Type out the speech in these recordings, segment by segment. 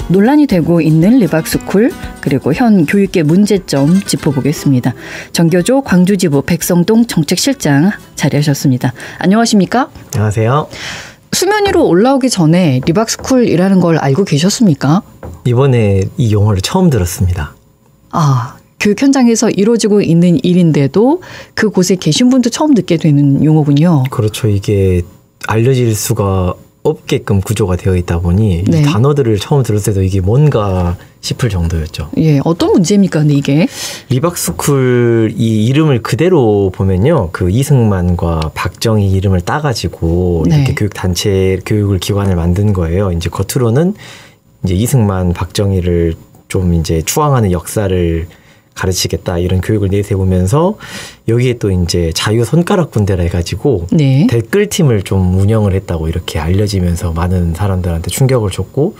논란이 되고 있는 리박스쿨 그리고 현 교육계 문제점 짚어보겠습니다. 정교조 광주지부 백성동 정책실장 자리하셨습니다. 안녕하십니까? 안녕하세요. 수면 위로 올라오기 전에 리박스쿨이라는 걸 알고 계셨습니까? 이번에 이 용어를 처음 들었습니다. 교육 현장에서 이루어지고 있는 일인데도 그곳에 계신 분도 처음 듣게 되는 용어군요. 그렇죠. 이게 알려질 수가 없게끔 구조가 되어 있다 보니 이 단어들을 처음 들었을 때도 이게 뭔가 싶을 정도였죠. 예, 어떤 문제입니까? 근데 이게 리박스쿨 이 이름을 그대로 보면요, 그 이승만과 박정희 이름을 따가지고 이렇게 교육을 기관을 만든 거예요. 이제 겉으로는 이제 이승만, 박정희를 좀 이제 추앙하는 역사를 가르치겠다 이런 교육을 내세우면서 여기에 또 이제 자유 손가락 군대라 해가지고 댓글팀을 좀 운영을 했다고 이렇게 알려지면서 많은 사람들한테 충격을 줬고,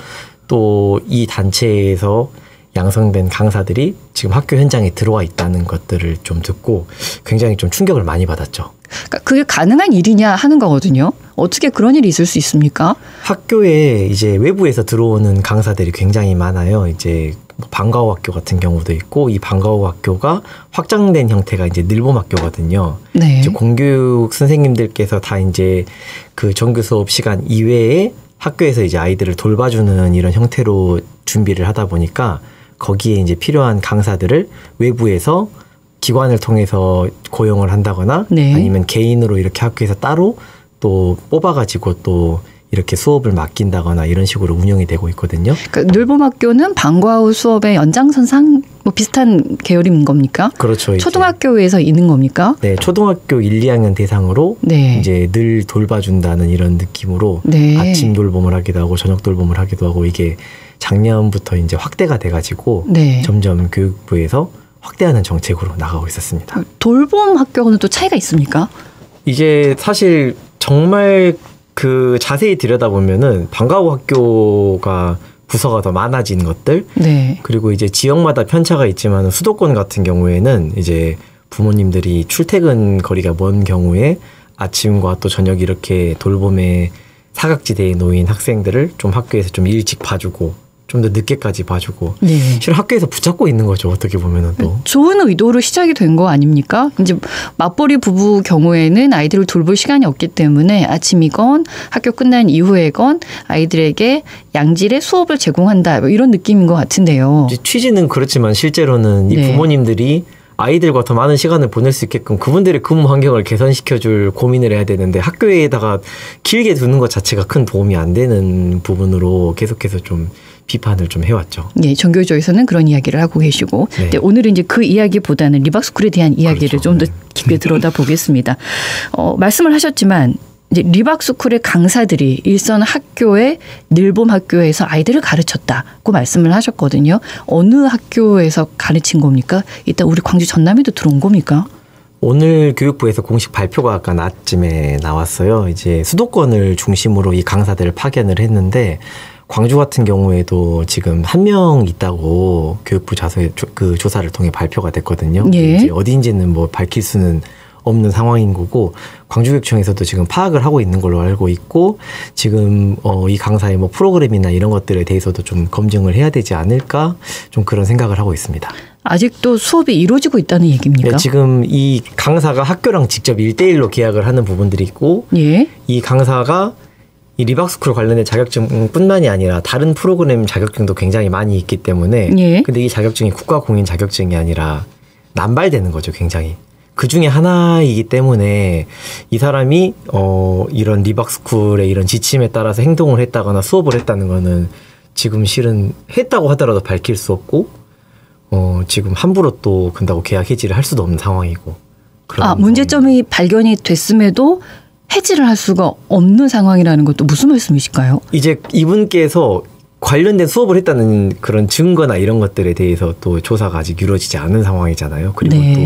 또 이 단체에서 양성된 강사들이 지금 학교 현장에 들어와 있다는 것들을 좀 듣고 굉장히 좀 충격을 많이 받았죠. 그러니까 그게 가능한 일이냐 하는 거거든요. 어떻게 그런 일이 있을 수 있습니까? 학교에 이제 외부에서 들어오는 강사들이 굉장히 많아요. 이제 방과후 학교 같은 경우도 있고, 이 방과후 학교가 확장된 형태가 이제 늘봄 학교거든요. 이제 공교육 선생님들께서 다 이제 그 정규 수업 시간 이외에 학교에서 이제 아이들을 돌봐주는 이런 형태로 준비를 하다 보니까 거기에 이제 필요한 강사들을 외부에서 기관을 통해서 고용을 한다거나 아니면 개인으로 이렇게 학교에서 따로 또 뽑아가지고 또 이렇게 수업을 맡긴다거나 이런 식으로 운영이 되고 있거든요. 그러니까 늘봄학교는 방과후 수업의 연장선상 뭐 비슷한 계열인 겁니까? 그렇죠. 초등학교에서 있는 겁니까? 네, 초등학교 1, 2학년 대상으로 이제 늘 돌봐준다는 이런 느낌으로 아침 돌봄을 하기도 하고 저녁 돌봄을 하기도 하고, 이게 작년부터 이제 확대가 돼가지고 점점 교육부에서 확대하는 정책으로 나가고 있었습니다. 돌봄 학교는 또 차이가 있습니까? 이게 사실 정말 그 자세히 들여다보면은 방과후 학교가 부서가 더 많아진 것들, 그리고 이제 지역마다 편차가 있지만 수도권 같은 경우에는 이제 부모님들이 출퇴근 거리가 먼 경우에 아침과 또 저녁 이렇게 돌봄에 사각지대에 놓인 학생들을 좀 학교에서 좀 일찍 봐주고 좀 더 늦게까지 봐주고, 실은 학교에서 붙잡고 있는 거죠. 어떻게 보면은 또 좋은 의도로 시작이 된 거 아닙니까? 이제 맞벌이 부부 경우에는 아이들을 돌볼 시간이 없기 때문에 아침이건 학교 끝난 이후에건 아이들에게 양질의 수업을 제공한다, 뭐 이런 느낌인 것 같은데요. 취지는 그렇지만 실제로는 이 부모님들이 아이들과 더 많은 시간을 보낼 수 있게끔 그분들의 근무 환경을 개선시켜줄 고민을 해야 되는데, 학교에다가 길게 두는 것 자체가 큰 도움이 안 되는 부분으로 계속해서 좀 비판을 좀 해왔죠. 네, 정교조에서는 그런 이야기를 하고 계시고, 오늘은 이제 그 이야기보다는 리박스쿨에 대한 이야기를 좀 더 깊게 들여다보겠습니다. 말씀을 하셨지만 이제 리박스쿨의 강사들이 일선 학교의 늘봄 학교에서 아이들을 가르쳤다고 말씀을 하셨거든요. 어느 학교에서 가르친 겁니까? 일단 우리 광주 전남에도 들어온 겁니까? 오늘 교육부에서 공식 발표가 아까 낮쯤에 나왔어요. 이제 수도권을 중심으로 이 강사들을 파견을 했는데, 광주 같은 경우에도 지금 1명 있다고 교육부 그 조사를 통해 발표가 됐거든요. 이제 어디인지는 뭐 밝힐 수는 없는 상황인 거고, 광주교육청에서도 지금 파악을 하고 있는 걸로 알고 있고, 지금 이 강사의 뭐 프로그램이나 이런 것들에 대해서도 좀 검증을 해야 되지 않을까, 좀 그런 생각을 하고 있습니다. 아직도 수업이 이루어지고 있다는 얘기입니까? 네, 지금 이 강사가 학교랑 직접 1대1로 계약을 하는 부분들이 있고, 이 강사가 이 리박스쿨 관련된 자격증뿐만이 아니라 다른 프로그램 자격증도 굉장히 많이 있기 때문에 근데 이 자격증이 국가 공인 자격증이 아니라 남발되는 거죠. 굉장히 그 중에 하나이기 때문에 이 사람이 이런 리박스쿨의 이런 지침에 따라서 행동을 했다거나 수업을 했다는 거는 지금 실은 했다고 하더라도 밝힐 수 없고, 지금 함부로 또 근다고 계약 해지를 할 수도 없는 상황이고. 문제점이 발견이 됐음에도 해지를 할 수가 없는 상황이라는 것도 무슨 말씀이실까요? 이제 이분께서 관련된 수업을 했다는 그런 증거나 이런 것들에 대해서 또 조사가 아직 이루어지지 않은 상황이잖아요. 그리고 또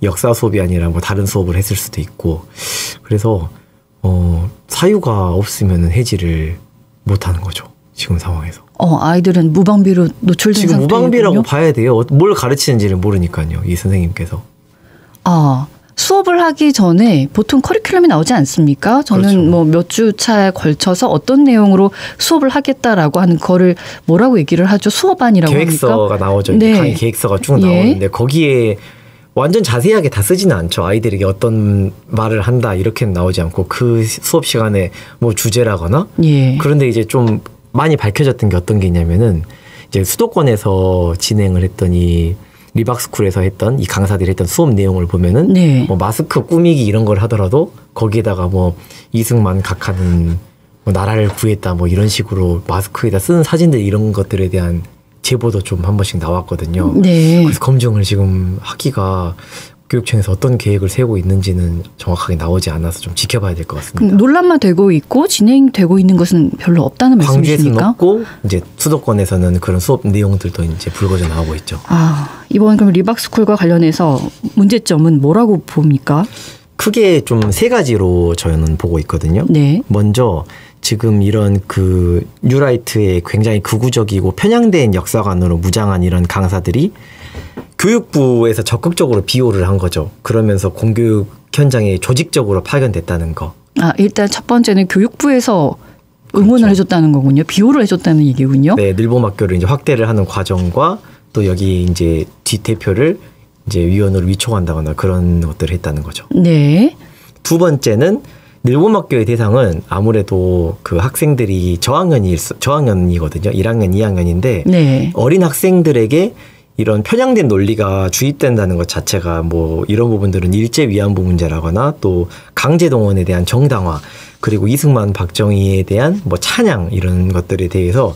역사 수업이 아니라 뭐 다른 수업을 했을 수도 있고, 그래서 사유가 없으면 해지를 못하는 거죠. 지금 상황에서. 아이들은 무방비로 노출된 상태군요. 지금 무방비라고 봐야 돼요. 뭘 가르치는지를 모르니까요. 이 선생님께서. 수업을 하기 전에 보통 커리큘럼이 나오지 않습니까? 저는 그렇죠. 뭐 몇 주 차에 걸쳐서 어떤 내용으로 수업을 하겠다라고 하는 거를 뭐라고 얘기를 하죠? 수업안이라고 계획서가 합니까? 나오죠. 네. 강의 계획서가 쭉 나오는데 거기에 완전 자세하게 다 쓰지는 않죠. 아이들에게 어떤 말을 한다 이렇게는 나오지 않고 그 수업 시간에 뭐 주제라거나 예. 그런데 이제 좀 많이 밝혀졌던 게 어떤 게 있냐면은 이제 수도권에서 진행을 했던 이 리박스쿨에서 했던 이 강사들이 했던 수업 내용을 보면은 네. 뭐 마스크 꾸미기 이런 걸 하더라도 거기에다가 뭐 이승만 각하는 뭐 나라를 구했다 뭐 이런 식으로 마스크에다 쓰는 사진들 이런 것들에 대한 제보도 좀 한 번씩 나왔거든요. 네. 그래서 검증을 지금 하기가 교육청에서 어떤 계획을 세우고 있는지는 정확하게 나오지 않아서 좀 지켜봐야 될 것 같습니다. 논란만 되고 있고 진행되고 있는 것은 별로 없다는 광주에서는 말씀이십니까? 없고 이제 수도권에서는 그런 수업 내용들도 이제 불거져 나오고 있죠. 아, 이번 그럼 리박스쿨과 관련해서 문제점은 뭐라고 봅니까? 크게 좀 세 가지로 저는 보고 있거든요. 네. 먼저 지금 이런 그 뉴라이트의 굉장히 극우적이고 편향된 역사관으로 무장한 이런 강사들이 교육부에서 적극적으로 비호를 한 거죠. 그러면서 공교육 현장에 조직적으로 파견됐다는 거. 아, 일단 첫 번째는 교육부에서 응원을 그렇죠. 해줬다는 거군요. 비호를 해줬다는 얘기군요. 네, 늘봄학교를 이제 확대를 하는 과정과 또 여기 이제 뒷대표를 이제 위원으로 위촉한다거나 그런 것들을 했다는 거죠. 네. 두 번째는 늘봄학교의 대상은 아무래도 그 학생들이 저학년이거든요. 1학년, 2학년인데 네. 어린 학생들에게 이런 편향된 논리가 주입된다는 것 자체가 뭐 이런 부분들은 일제 위안부 문제라거나 또 강제 동원에 대한 정당화 그리고 이승만 박정희에 대한 뭐 찬양 이런 것들에 대해서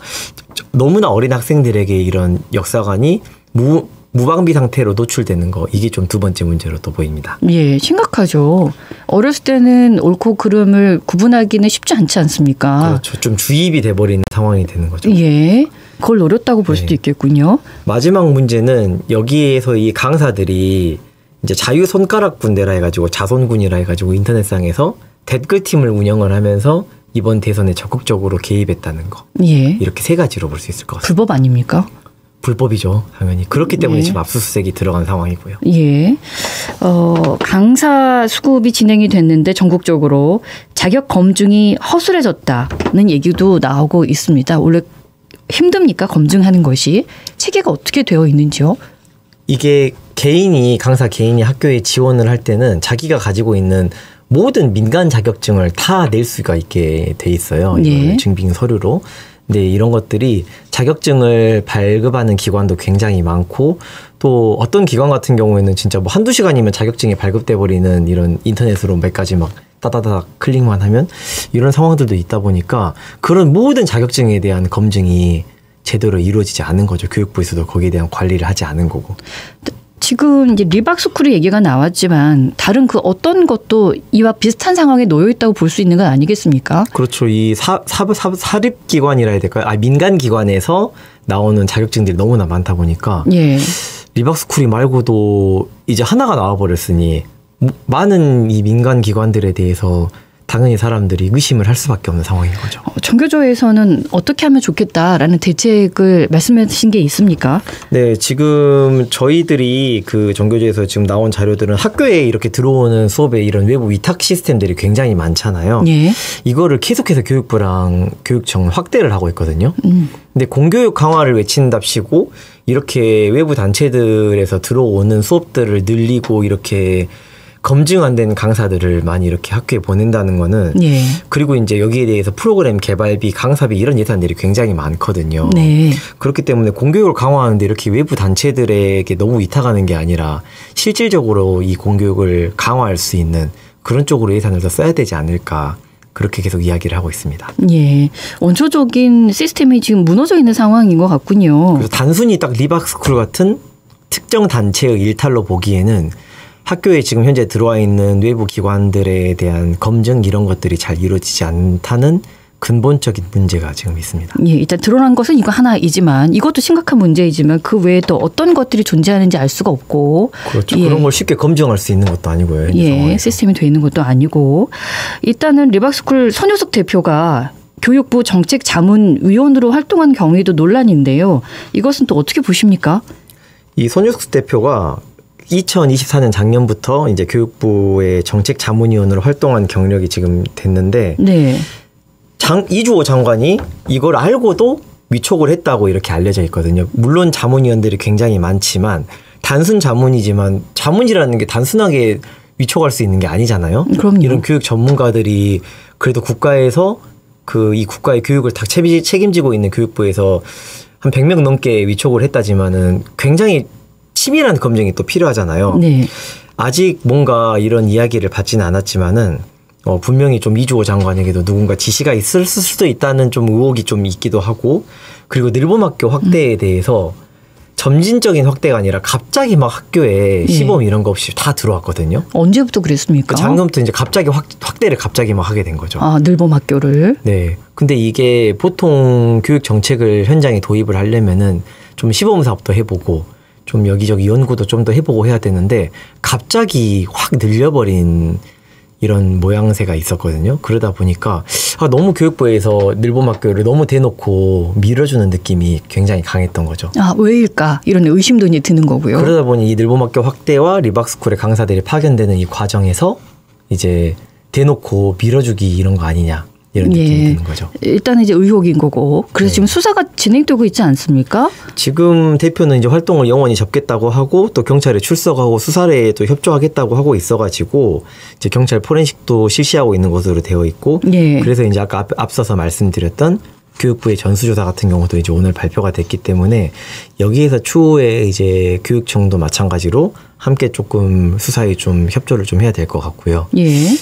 너무나 어린 학생들에게 이런 역사관이 무방비 상태로 노출되는 거 이게 좀 두 번째 문제로 또 보입니다. 예, 심각하죠. 어렸을 때는 옳고 그름을 구분하기는 쉽지 않지 않습니까? 그렇죠. 좀 주입이 돼버리는 상황이 되는 거죠. 예, 그걸 노렸다고 볼 수도 있겠군요. 마지막 문제는 여기에서 이 강사들이 이제 자유 손가락 군대라 해가지고 자손군이라 해가지고 인터넷상에서 댓글팀을 운영을 하면서 이번 대선에 적극적으로 개입했다는 거. 예. 이렇게 세 가지로 볼 수 있을 것 같습니다. 불법 아닙니까? 불법이죠, 당연히. 그렇기 때문에 예. 지금 압수수색이 들어간 상황이고요. 예. 강사 수급이 진행이 됐는데 전국적으로 자격 검증이 허술해졌다는 얘기도 나오고 있습니다. 원래 힘듭니까? 검증하는 것이. 체계가 어떻게 되어 있는지요? 이게 강사 개인이 학교에 지원을 할 때는 자기가 가지고 있는 모든 민간 자격증을 다 낼 수가 있게 돼 있어요. 이걸 예. 증빙 서류로. 근데 이런 것들이 자격증을 발급하는 기관도 굉장히 많고 또 어떤 기관 같은 경우에는 진짜 뭐 한두 시간이면 자격증이 발급돼 버리는 이런 인터넷으로 몇 가지 막 따다다닥 클릭만 하면 이런 상황들도 있다 보니까 그런 모든 자격증에 대한 검증이 제대로 이루어지지 않은 거죠. 교육부에서도 거기에 대한 관리를 하지 않은 거고. 지금 이제 리박스쿨의 얘기가 나왔지만 다른 그 어떤 것도 이와 비슷한 상황에 놓여 있다고 볼 수 있는 건 아니겠습니까? 그렇죠. 이 사립기관이라 해야 될까요? 민간기관에서 나오는 자격증들이 너무나 많다 보니까 예. 리박스쿨이 말고도 이제 하나가 나와버렸으니 많은 이 민간기관들에 대해서 당연히 사람들이 의심을 할 수밖에 없는 상황인 거죠. 전교조에서는 어떻게 하면 좋겠다라는 대책을 말씀해 주신 게 있습니까? 네, 지금 저희들이 그 전교조에서 지금 나온 자료들은 학교에 이렇게 들어오는 수업에 이런 외부 위탁 시스템들이 굉장히 많잖아요. 예. 이거를 계속해서 교육부랑 교육청 확대를 하고 있거든요. 근데 공교육 강화를 외친답시고 이렇게 외부 단체들에서 들어오는 수업들을 늘리고 이렇게 검증 안 된 강사들을 많이 이렇게 학교에 보낸다는 거는 예. 그리고 이제 여기에 대해서 프로그램 개발비, 강사비 이런 예산들이 굉장히 많거든요. 네. 그렇기 때문에 공교육을 강화하는데 이렇게 외부 단체들에게 너무 위탁하는 게 아니라 실질적으로 이 공교육을 강화할 수 있는 그런 쪽으로 예산을 더 써야 되지 않을까 그렇게 계속 이야기를 하고 있습니다. 예. 원초적인 시스템이 지금 무너져 있는 상황인 것 같군요. 그래서 단순히 딱 리박스쿨 같은 특정 단체의 일탈로 보기에는 학교에 지금 현재 들어와 있는 외부 기관들에 대한 검증 이런 것들이 잘 이루어지지 않다는 근본적인 문제가 지금 있습니다. 예, 일단 드러난 것은 이거 하나이지만 이것도 심각한 문제이지만 그 외에 또 어떤 것들이 존재하는지 알 수가 없고 그렇죠. 예. 그런 걸 쉽게 검증할 수 있는 것도 아니고요. 예, 상황에서. 시스템이 돼 있는 것도 아니고 일단은 리박스쿨 손효숙 대표가 교육부 정책자문위원으로 활동한 경위도 논란인데요. 이것은 또 어떻게 보십니까? 이 손효숙 대표가 2024년 작년부터 이제 교육부의 정책 자문위원으로 활동한 경력이 지금 됐는데 네. 이주호 장관이 이걸 알고도 위촉을 했다고 이렇게 알려져 있거든요. 물론 자문위원들이 굉장히 많지만 단순 자문이지만 자문이라는 게 단순하게 위촉할 수 있는 게 아니잖아요. 그럼요. 이런 교육 전문가들이 그래도 국가에서 이 국가의 교육을 다 책임지고 있는 교육부에서 한 100명 넘게 위촉을 했다지만은 굉장히 치밀한 검증이 또 필요하잖아요. 네. 아직 뭔가 이런 이야기를 받지는 않았지만은 분명히 좀 이주호 장관에게도 누군가 지시가 있을 수도 있다는 좀 의혹이 좀 있기도 하고, 그리고 늘봄학교 확대에 대해서 점진적인 확대가 아니라 갑자기 막 학교에 시범 이런 거 없이 다 들어왔거든요. 언제부터 그랬습니까? 작년부터 이제 갑자기 확대를 갑자기 막 하게 된 거죠. 아, 늘봄학교를. 네. 근데 이게 보통 교육 정책을 현장에 도입을 하려면은 좀 시범 사업도 해보고 좀 여기저기 연구도 좀 더 해보고 해야 되는데 갑자기 확 늘려버린 이런 모양새가 있었거든요. 그러다 보니까 너무 교육부에서 늘봄학교를 너무 대놓고 밀어주는 느낌이 굉장히 강했던 거죠. 아, 왜일까? 이런 의심도 이제 드는 거고요. 그러다 보니 이 늘봄학교 확대와 리박스쿨의 강사들이 파견되는 이 과정에서 이제 대놓고 밀어주기 이런 거 아니냐. 이런 느낌이 드는 거죠. 일단은 이제 의혹인 거고. 그래서 지금 수사가 진행되고 있지 않습니까? 지금 대표는 이제 활동을 영원히 접겠다고 하고 또 경찰에 출석하고 수사에 또 협조하겠다고 하고 있어가지고 이제 경찰 포렌식도 실시하고 있는 것으로 되어 있고. 그래서 이제 아까 앞서서 말씀드렸던 교육부의 전수조사 같은 경우도 이제 오늘 발표가 됐기 때문에 여기에서 추후에 이제 교육청도 마찬가지로 함께 조금 수사에 좀 협조를 좀 해야 될 것 같고요.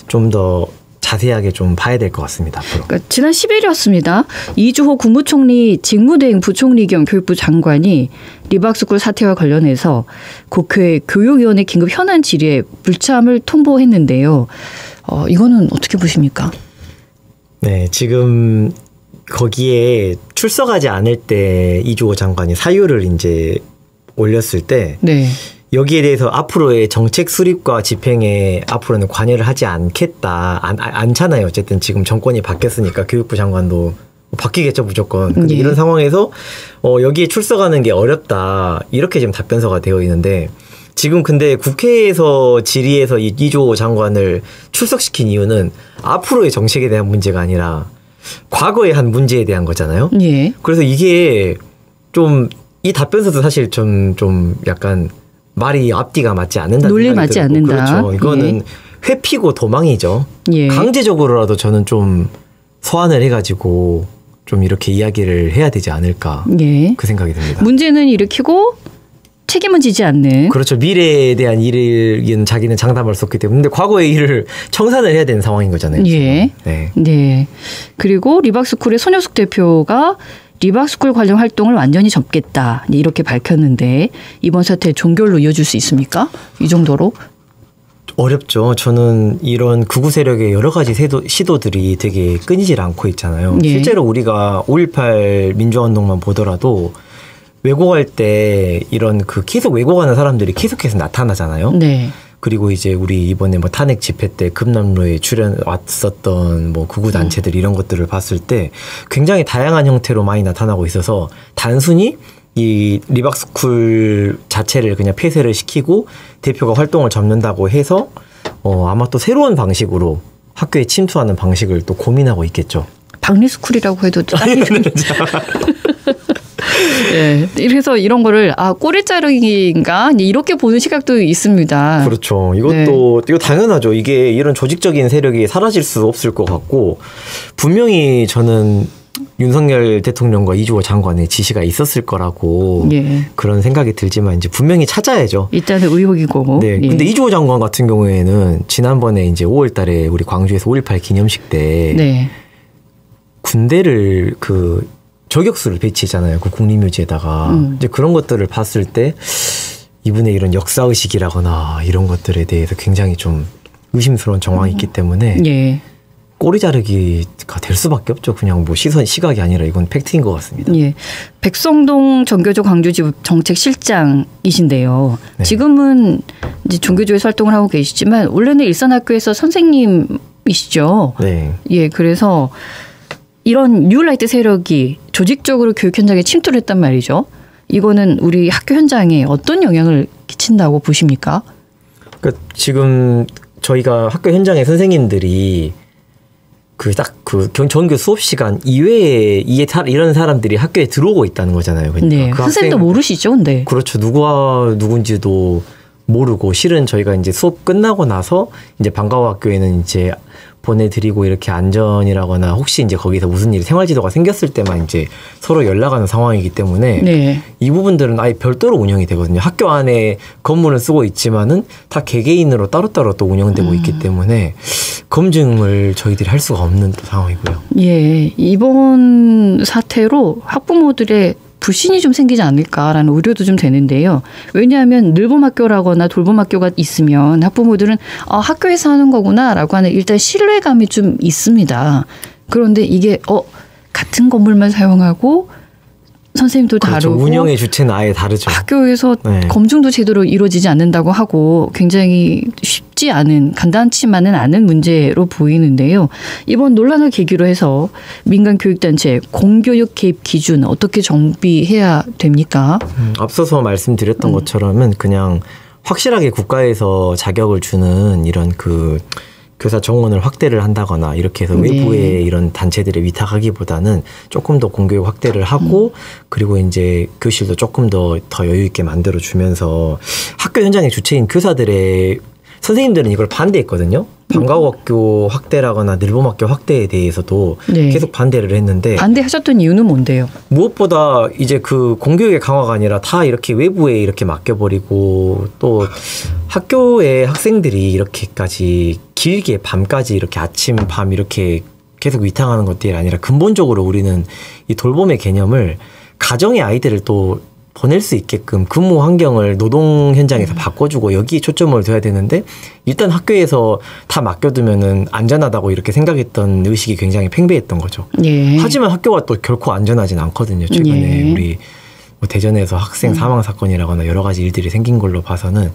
좀 더 자세하게 좀 봐야 될 것 같습니다. 앞으로. 그러니까 지난 10일이었습니다. 이주호 국무총리 직무대행 부총리 겸 교육부 장관이 리박스쿨 사태와 관련해서 국회 교육위원회 긴급 현안 질의에 불참을 통보했는데요. 이거는 어떻게 보십니까? 네, 지금 거기에 출석하지 않을 때 이주호 장관이 사유를 이제 올렸을 때 여기에 대해서 앞으로의 정책 수립과 집행에 앞으로는 관여를 하지 않잖아요. 어쨌든 지금 정권이 바뀌었으니까 교육부 장관도 바뀌겠죠, 무조건. 근데 이런 상황에서 여기에 출석하는 게 어렵다. 이렇게 지금 답변서가 되어 있는데 지금 근데 국회에서 질의해서 이주호 장관을 출석시킨 이유는 앞으로의 정책에 대한 문제가 아니라 과거에 한 문제에 대한 거잖아요. 그래서 이게 좀 이 답변서도 사실 좀 약간 말이 앞뒤가 맞지 않는다. 논리 맞지 않는다. 그렇죠. 이거는 회피고 도망이죠. 강제적으로라도 저는 좀 소환을 해가지고 좀 이렇게 이야기를 해야 되지 않을까. 그 생각이 듭니다. 문제는 일으키고 책임은 지지 않는. 그렇죠. 미래에 대한 일은 자기는 장담할 수 없기 때문에. 근데 과거의 일을 청산을 해야 되는 상황인 거잖아요. 네. 그리고 리박스쿨의 손효숙 대표가 리박스쿨 관련 활동을 완전히 접겠다 이렇게 밝혔는데 이번 사태 종결로 이어질 수 있습니까? 이 정도로? 어렵죠. 저는 이런 극우 세력의 여러 가지 시도들이 되게 끊이질 않고 있잖아요. 실제로 우리가 5.18 민주화운동만 보더라도 왜곡할 때 이런 계속 왜곡하는 사람들이 계속해서 나타나잖아요. 그리고 이제 우리 이번에 뭐 탄핵 집회 때 금남로에 왔었던 뭐 극우 단체들 이런 것들을 봤을 때 굉장히 다양한 형태로 많이 나타나고 있어서 단순히 이 리박스쿨 자체를 그냥 폐쇄를 시키고 대표가 활동을 접는다고 해서 아마 또 새로운 방식으로 학교에 침투하는 방식을 또 고민하고 있겠죠. 박리스쿨이라고 해도 그래서 이런 거를 꼬리 자르기인가 이렇게 보는 시각도 있습니다. 그렇죠. 이거 당연하죠. 이게 이런 조직적인 세력이 사라질 수 없을 것 같고 분명히 저는 윤석열 대통령과 이주호 장관의 지시가 있었을 거라고 그런 생각이 들지만 이제 분명히 찾아야죠. 일단은 의혹이고. 근데 이주호 장관 같은 경우에는 지난번에 이제 5월달에 우리 광주에서 5.18 기념식 때 군대를 저격수를 배치했잖아요. 그 국립묘지에다가. 이제 그런 것들을 봤을 때 이분의 이런 역사의식이라거나 이런 것들에 대해서 굉장히 좀 의심스러운 정황이 있기 때문에 꼬리 자르기가 될 수밖에 없죠. 그냥 뭐 시각이 아니라 이건 팩트인 것 같습니다. 백성동 정교조 광주지부 정책실장이신데요. 지금은 이제 종교조에서 활동을 하고 계시지만 원래는 일산학교에서 선생님이시죠. 그래서 이런 뉴라이트 세력이 조직적으로 교육 현장에 침투를 했단 말이죠. 이거는 우리 학교 현장에 어떤 영향을 끼친다고 보십니까? 그러니까 지금 저희가 학교 현장의 선생님들이 정규 수업 시간 이외에 이런 사람들이 학교에 들어오고 있다는 거잖아요. 그러니까 네, 그 선생님도 모르시죠, 근데. 그렇죠. 누구와 누군지도 모르고 실은 저희가 이제 수업 끝나고 나서 이제 방과후 학교에는 이제 보내드리고 이렇게 안전이라거나 혹시 이제 거기서 무슨 일이 생활지도가 생겼을 때만 이제 서로 연락하는 상황이기 때문에 네. 이 부분들은 아예 별도로 운영이 되거든요. 학교 안에 건물을 쓰고 있지만은 다 개개인으로 따로따로 또 운영되고 있기 때문에 검증을 저희들이 할 수가 없는 또 상황이고요. 예, 이번 사태로 학부모들의 불신이 좀 생기지 않을까라는 우려도 좀 되는데요. 왜냐하면 늘봄학교라거나 돌봄학교가 있으면 학부모들은 학교에서 하는 거구나라고 하는 일단 신뢰감이 좀 있습니다. 그런데 이게 같은 건물만 사용하고 선생님도 그렇죠. 다르고 운영의 주체는 아예 다르죠. 학교에서 네. 검증도 제대로 이루어지지 않는다고 하고 굉장히 쉽지 않은 간단치만은 않은 문제로 보이는데요. 이번 논란을 계기로 해서 민간 교육단체 공교육 개입 기준 어떻게 정비해야 됩니까? 앞서서 말씀드렸던 것처럼은 그냥 확실하게 국가에서 자격을 주는 이런 교사 정원을 확대를 한다거나 이렇게 해서 외부의 이런 단체들에 위탁하기보다는 조금 더 공교육 확대를 하고 그리고 이제 교실도 조금 더 여유 있게 만들어 주면서 학교 현장의 주체인 교사들의 선생님들은 이걸 반대했거든요. 방과후 학교 확대라거나 늘봄학교 확대에 대해서도 계속 반대를 했는데 반대하셨던 이유는 뭔데요? 무엇보다 이제 그 공교육의 강화가 아니라 다 이렇게 외부에 이렇게 맡겨버리고 또 학교의 학생들이 이렇게까지 길게 밤까지 이렇게 아침 밤 이렇게 계속 위탁하는 것들이 아니라 근본적으로 우리는 이 돌봄의 개념을 가정의 아이들을 또 보낼 수 있게끔 근무 환경을 노동 현장에서 바꿔주고 여기에 초점을 둬야 되는데 일단 학교에서 다 맡겨두면은 안전하다고 이렇게 생각했던 의식이 굉장히 팽배했던 거죠. 예. 하지만 학교가 또 결코 안전하진 않거든요. 최근에 우리 대전에서 학생 사망 사건이라거나 여러 가지 일들이 생긴 걸로 봐서는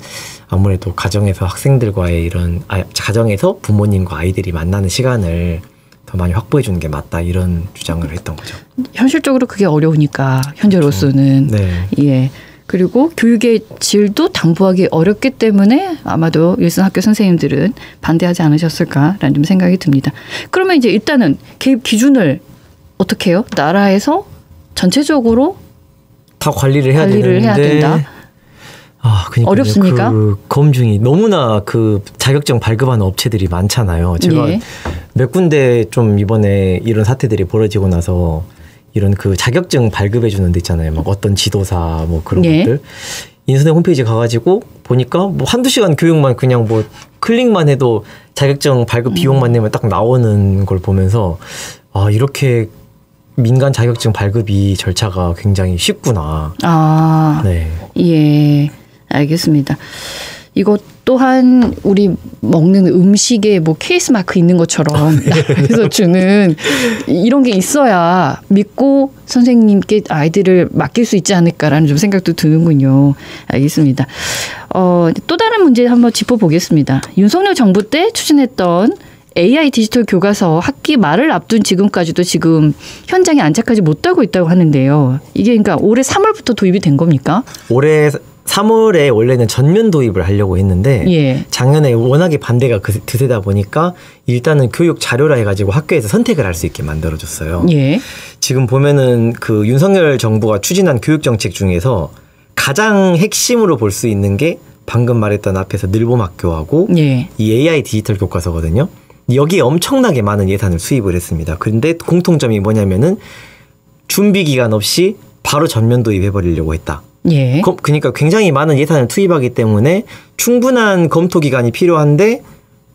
아무래도 가정에서 학생들과의 가정에서 부모님과 아이들이 만나는 시간을 더 많이 확보해 주는 게 맞다 이런 주장을 했던 거죠. 현실적으로 그게 어려우니까 현재로서는 네. 예. 그리고 교육의 질도 담보하기 어렵기 때문에 아마도 일선 학교 선생님들은 반대하지 않으셨을까라는 좀 생각이 듭니다. 그러면 이제 일단은 개입 기준을 어떻게 해요? 나라에서 전체적으로 다 관리를 해야 된다. 그러니까 어렵습니까? 그 검증이 너무나 그 자격증 발급하는 업체들이 많잖아요. 제가 몇 군데 좀 이번에 이런 사태들이 벌어지고 나서 이런 그 자격증 발급해 주는 데 있잖아요. 막 어떤 지도사 뭐 그런 것들. 인터넷 홈페이지 가가지고 보니까 뭐 한두 시간 교육만 그냥 뭐 클릭만 해도 자격증 발급 비용만 내면 딱 나오는 걸 보면서 이렇게 민간 자격증 발급이 절차가 굉장히 쉽구나. 네. 예. 알겠습니다. 이것 또한 우리 먹는 음식에 뭐 케이스 마크 있는 것처럼 나라에서 주는 이런 게 있어야 믿고 선생님께 아이들을 맡길 수 있지 않을까라는 좀 생각도 드는군요. 알겠습니다. 또 다른 문제 한번 짚어보겠습니다. 윤석열 정부 때 추진했던 AI 디지털 교과서 학기 말을 앞둔 지금까지도 지금 현장에 안착하지 못하고 있다고 하는데요. 이게 그러니까 올해 3월부터 도입이 된 겁니까? 올해 3월에 원래는 전면 도입을 하려고 했는데 작년에 워낙에 반대가 드세다 보니까 일단은 교육 자료라 해가지고 학교에서 선택을 할 수 있게 만들어줬어요. 지금 보면은 그 윤석열 정부가 추진한 교육 정책 중에서 가장 핵심으로 볼 수 있는 게 방금 말했던 앞에서 늘봄학교하고 이 AI 디지털 교과서거든요. 여기에 엄청나게 많은 예산을 수입을 했습니다. 그런데 공통점이 뭐냐면은 준비 기간 없이 바로 전면 도입해버리려고 했다. 그러니까 굉장히 많은 예산을 투입하기 때문에 충분한 검토 기간이 필요한데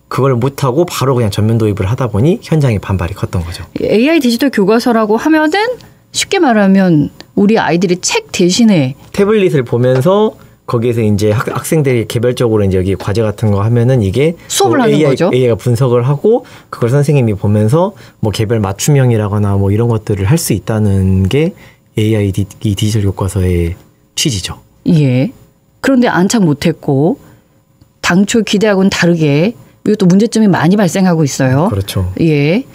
그걸 못하고 바로 그냥 전면 도입을 하다 보니 현장의 반발이 컸던 거죠. AI 디지털 교과서라고 하면은 쉽게 말하면 우리 아이들이 책 대신에 태블릿을 보면서 거기에서 이제 학생들이 개별적으로 이제 여기 과제 같은 거 하면은 이게 수업을 하는 거죠. AI가 분석을 하고 그걸 선생님이 보면서 뭐 개별 맞춤형이라거나 뭐 이런 것들을 할 수 있다는 게 AI 디지털 교과서의 취지죠. 그런데 안착 못했고 당초 기대하고는 다르게 이것도 문제점이 많이 발생하고 있어요. 그렇죠.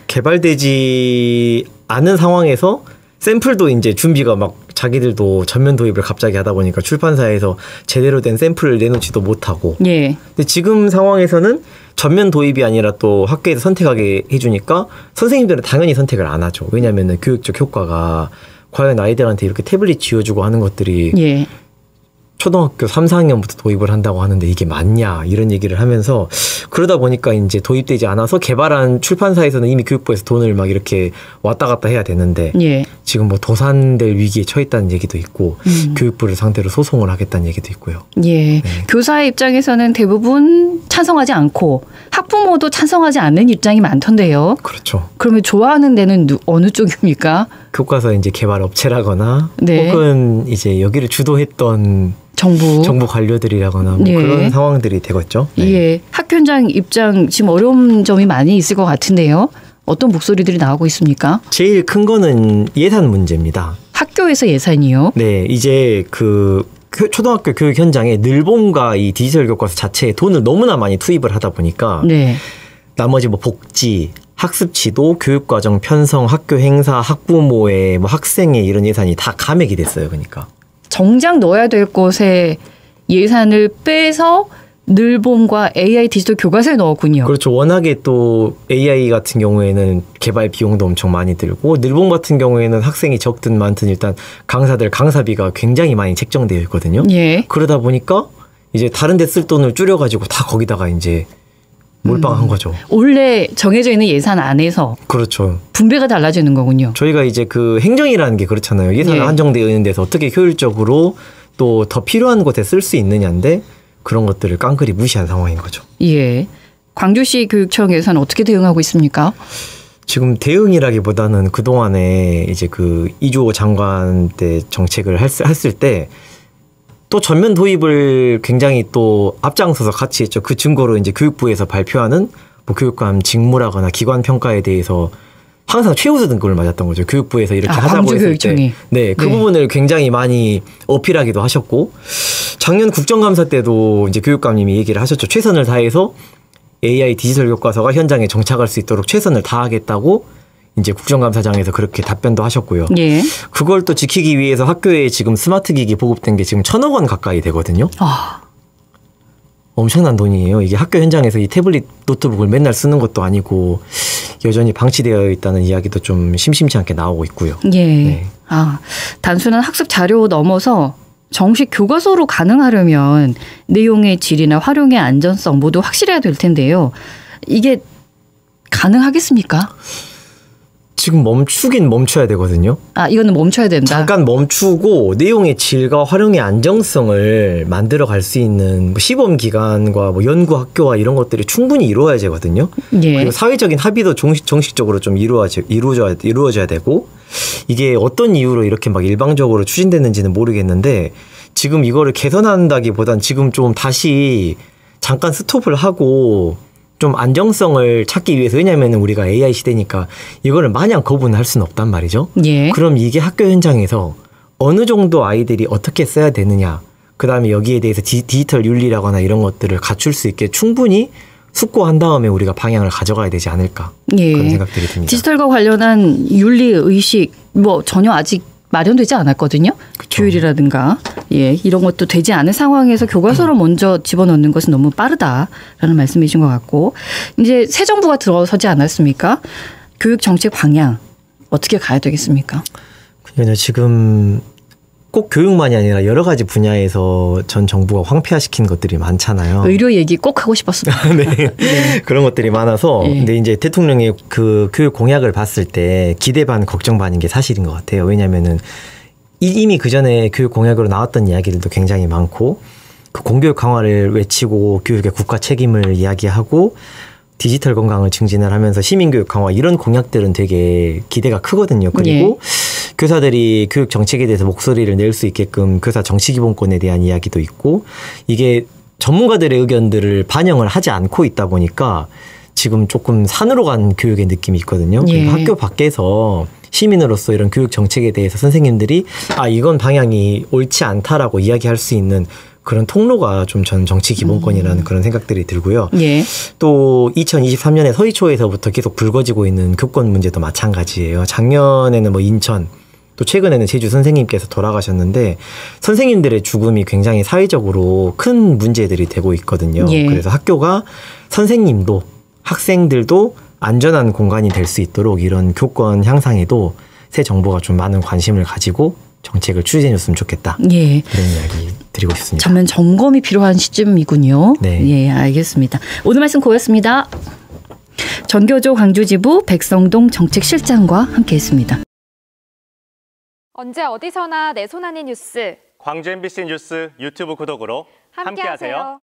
개발되지 않은 상황에서 샘플도 이제 준비가 막 자기들도 전면 도입을 갑자기 하다 보니까 출판사에서 제대로 된 샘플을 내놓지도 못하고. 예. 근데 지금 상황에서는 전면 도입이 아니라 또 학교에서 선택하게 해주니까 선생님들은 당연히 선택을 안 하죠. 왜냐하면 교육적 효과가 과연 아이들한테 이렇게 태블릿 쥐어주고 하는 것들이 예. 초등학교 3, 4학년부터 도입을 한다고 하는데 이게 맞냐 이런 얘기를 하면서 그러다 보니까 이제 도입되지 않아서 개발한 출판사에서는 이미 교육부에서 돈을 막 이렇게 왔다 갔다 해야 되는데 예. 지금 뭐 도산될 위기에 처했다는 얘기도 있고 교육부를 상대로 소송을 하겠다는 얘기도 있고요. 예, 네. 교사의 입장에서는 대부분 찬성하지 않고 학부모도 찬성하지 않는 입장이 많던데요. 그렇죠. 그러면 좋아하는 데는 어느 쪽입니까? 교과서 이제 개발 업체라거나 네. 혹은 이제 여기를 주도했던 정부 관료들이라거나 뭐 예. 그런 상황들이 되겠죠. 네. 예, 학교 현장 입장 지금 어려운 점이 많이 있을 것 같은데요. 어떤 목소리들이 나오고 있습니까? 제일 큰 거는 예산 문제입니다. 학교에서 예산이요? 네, 이제 그 초등학교 교육 현장에 늘봄과 이 디지털 교과서 자체에 돈을 너무나 많이 투입을 하다 보니까 네. 나머지 뭐 복지, 학습 지도, 교육과정 편성, 학교 행사, 학부모의 뭐 학생의 이런 예산이 다 감액이 됐어요. 그러니까. 정작 넣어야 될 곳에 예산을 빼서 늘봄과 AI 디지털 교과서에 넣었군요. 그렇죠. 워낙에 또 AI 같은 경우에는 개발 비용도 엄청 많이 들고 늘봄 같은 경우에는 학생이 적든 많든 일단 강사들 강사비가 굉장히 많이 책정되어 있거든요. 예. 그러다 보니까 이제 다른 데 쓸 돈을 줄여가지고 다 거기다가 이제 몰빵한 거죠. 원래 정해져 있는 예산 안에서 그렇죠. 분배가 달라지는 거군요. 저희가 이제 그 행정이라는 게 그렇잖아요. 예산이 예. 한정되어 있는 데서 어떻게 효율적으로 또 더 필요한 곳에 쓸 수 있느냐인데 그런 것들을 깡그리 무시한 상황인 거죠. 예. 광주시 교육청에서는 어떻게 대응하고 있습니까? 지금 대응이라기보다는 그동안에 이제 그 이주호 장관 때 정책을 했을 때 또 전면 도입을 굉장히 또 앞장서서 같이 했죠. 그 증거로 이제 교육부에서 발표하는 뭐 교육감 직무라거나 기관 평가에 대해서 항상 최우수 등급을 맞았던 거죠. 교육부에서 이렇게 하자고 했을 때. 네, 그 부분을 굉장히 많이 어필하기도 하셨고 작년 국정감사 때도 이제 교육감님이 얘기를 하셨죠. 최선을 다해서 AI 디지털 교과서가 현장에 정착할 수 있도록 최선을 다하겠다고 이제 국정감사장에서 그렇게 답변도 하셨고요. 예. 그걸 또 지키기 위해서 학교에 지금 스마트 기기 보급된 게 지금 1,000억 원 가까이 되거든요. 아. 엄청난 돈이에요. 이게 학교 현장에서 이 태블릿 노트북을 맨날 쓰는 것도 아니고 여전히 방치되어 있다는 이야기도 좀 심심치 않게 나오고 있고요. 예. 네. 아, 단순한 학습 자료 넘어서 정식 교과서로 가능하려면 내용의 질이나 활용의 안전성 모두 확실해야 될 텐데요. 이게 가능하겠습니까? 지금 멈추긴 멈춰야 되거든요. 아, 이거는 멈춰야 된다. 잠깐 멈추고 내용의 질과 활용의 안정성을 만들어 갈 수 있는 뭐 시범 기관과 뭐 연구 학교와 이런 것들이 충분히 이루어야 되거든요. 예. 그리고 사회적인 합의도 정식적으로 좀 이루어져야 되고 이게 어떤 이유로 이렇게 막 일방적으로 추진됐는지는 모르겠는데 지금 이거를 개선한다기보단 지금 좀 다시 잠깐 스톱을 하고 좀 안정성을 찾기 위해서 왜냐하면 우리가 AI 시대니까 이거를 마냥 거부할 수는 없단 말이죠. 예. 그럼 이게 학교 현장에서 어느 정도 아이들이 어떻게 써야 되느냐 그다음에 여기에 대해서 디지털 윤리라거나 이런 것들을 갖출 수 있게 충분히 숙고한 다음에 우리가 방향을 가져가야 되지 않을까 예. 그런 생각들이 듭니다. 디지털과 관련한 윤리의식 뭐 전혀 아직 마련되지 않았거든요. 그쵸. 규율이라든가 예, 이런 것도 되지 않은 상황에서 교과서를 먼저 집어넣는 것은 너무 빠르다라는 말씀이신 것 같고 이제 새 정부가 들어서지 않았습니까? 교육 정책 방향 어떻게 가야 되겠습니까? 그러니까 지금 꼭 교육만이 아니라 여러 가지 분야에서 전 정부가 황폐화시킨 것들이 많잖아요. 의료 얘기 꼭 하고 싶었습니다. 네. 네. 그런 것들이 많아서 네. 근데 이제 대통령의 그 교육 공약을 봤을 때 기대 반 걱정 반인 게 사실인 것 같아요. 왜냐하면은 이미 그 전에 교육 공약으로 나왔던 이야기들도 굉장히 많고 그 공교육 강화를 외치고 교육의 국가 책임을 이야기하고 디지털 건강을 증진을 하면서 시민교육 강화 이런 공약들은 되게 기대가 크거든요. 그리고 예. 교사들이 교육 정책에 대해서 목소리를 낼 수 있게끔 교사 정치기본권에 대한 이야기도 있고 이게 전문가들의 의견들을 반영을 하지 않고 있다 보니까 지금 조금 산으로 간 교육의 느낌이 있거든요. 예. 학교 밖에서 시민으로서 이런 교육 정책에 대해서 선생님들이 아 이건 방향이 옳지 않다라고 이야기할 수 있는 그런 통로가 좀 전 정치 기본권이라는 그런 생각들이 들고요. 예. 또 2023년에 서희초에서부터 계속 불거지고 있는 교권 문제도 마찬가지예요. 작년에는 뭐 인천, 또 최근에는 제주 선생님께서 돌아가셨는데 선생님들의 죽음이 굉장히 사회적으로 큰 문제들이 되고 있거든요. 예. 그래서 학교가 선생님도 학생들도 안전한 공간이 될 수 있도록 이런 교권 향상에도 새 정부가 좀 많은 관심을 가지고 정책을 추진해줬으면 좋겠다. 예. 그런 이야기 드리고 싶습니다. 전면 점검이 필요한 시점이군요. 네. 예, 알겠습니다. 오늘 말씀 고맙습니다. 전교조 광주지부 백성동 정책실장과 함께했습니다. 언제 어디서나 내 손 안의 뉴스. 광주 MBC 뉴스 유튜브 구독으로 함께하세요.